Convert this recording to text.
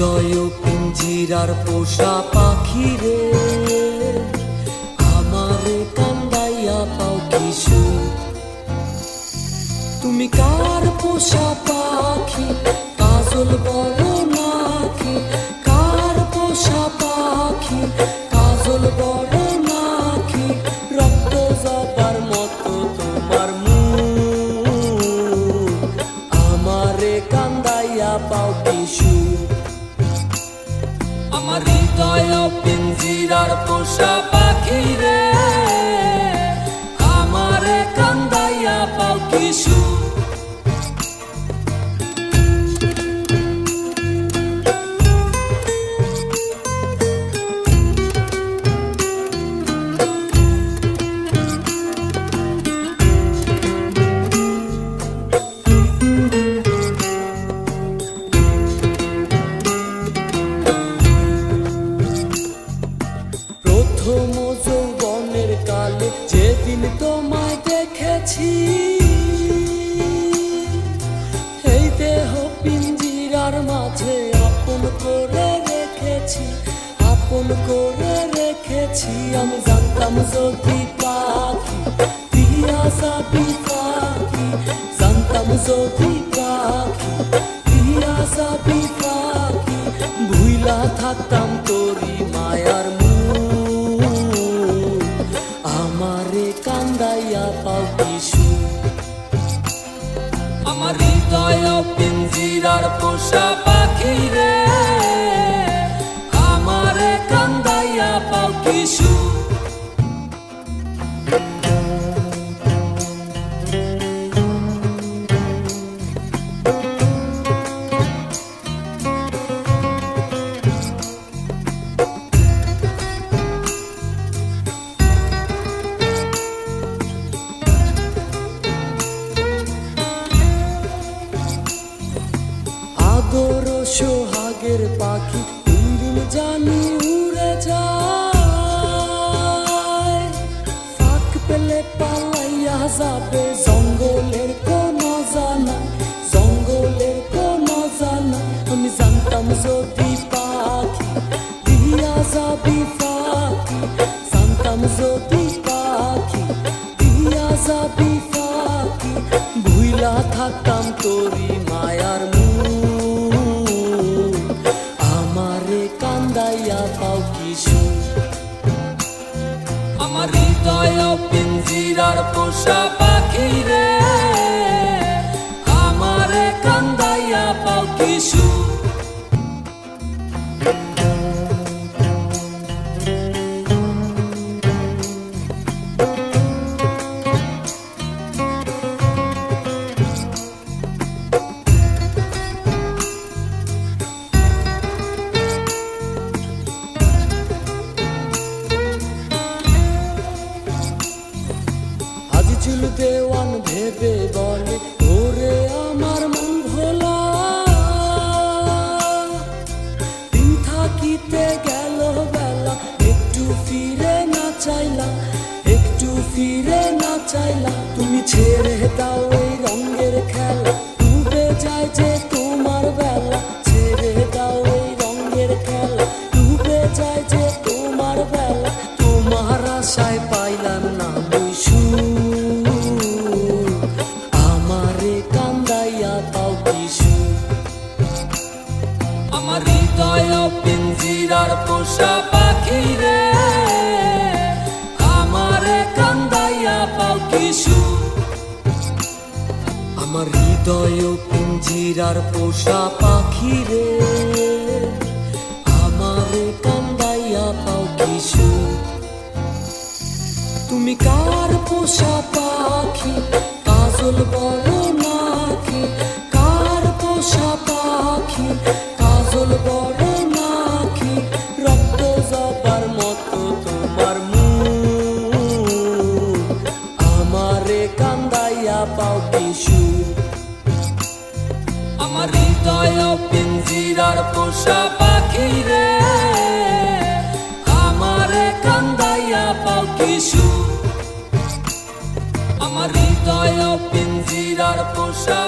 হৃদয় পিঞ্জিরার পোষা পাখি রে, আমারে কান্দাইয়া পাও কিশু। তুমি কার পোষা পাখি, কাজল বড় নাকি? কার পোষা পাখি, কাজল বড় নাকি? রক্ত জবার মতো তোমার মুখ, আমারে কান্দাইয়া পাও কিশু। আমার হৃদয় পিঞ্জিরার পোষা পাখি রে, আমারে কান্দাইয়া পাও কিশু। প্রথম যৌবনের কালে যেদিন তোমায় দেখেছি, এই দেহ পিঞ্জিরার মাঝে আপন করে রেখেছি, আপন করে রেখেছি। আমি জানতাম যদি পাখি দিয়া যাবি পাখি, জানতাম যদি পাখি দিয়া যাবি পাখি, ভুইলা থাকতাম তোরি মায়ার মুখ, আমারে কান্দাইয়া পাও কিশু। আমার হৃদয় পিঞ্জিরার পোষা পাখি রে, আমারে কান্দাইয়া পাও কিশু। আদর সোহাগের পাখি কোনদিন জানি উড়ে যায়, ফাঁক পেলে পালাইয়া যাবে জঙ্গলের কোন জানা, জঙ্গলের কোন জানা। আমি জানতাম যদি পাখি দিয়া যাবি পাখি, জানতাম যদি পাখি দিয়া যাবি পাখি, ভুইলা থাকতাম তোরি মায়ার মুখ, আমারে কান্দাইয়া পাও কিশু। আমার হৃদয় পিঞ্জিরার পোষা পাখি রে, আমারে কান্দাইয়া পাও কিশু। আজিজুল দেওয়ান ভেবে বলে ওরে আমার মন ভোলা, দিন থাকিতে গেল বেলা, একটু ফিরে না চাইলা, একটু ফিরে না চাইলা। তুমি ছেড়ে দাও এই রঙের খেলা, ডুবে যায় যে তোমার বেলা, ছেড়ে দাও এই রঙের খেলা, ডুবে যায় যে তোমার বেলা। তোমার আশায় পাইলাম না বৈশু, আমারে কান্দাইয়া পাও কিশু। আমার হৃদয় পিঞ্জিরার পোষা পাখি রে, আমারে কান্দাইয়া পাও কিশু। আমার হৃদয় পিঞ্জিরার পোষা পাখি রে, আমারে কান্দাইয়া পাও কিশু। তুমি কার পোষা পাখি, কাজল বড় নাকি? কার পোষা পাখি, কাজল বড় নাকি? রক্ত জবার মতো তোমার মুখ, আমারে কান্দাইয়া পাও কিশু। আমার হৃদয় পিঞ্জিরার পোষা পাখি রে, আমারে কান্দাইয়া পাও কিশু। আমার হৃদয় পিঞ্জিরার পোষা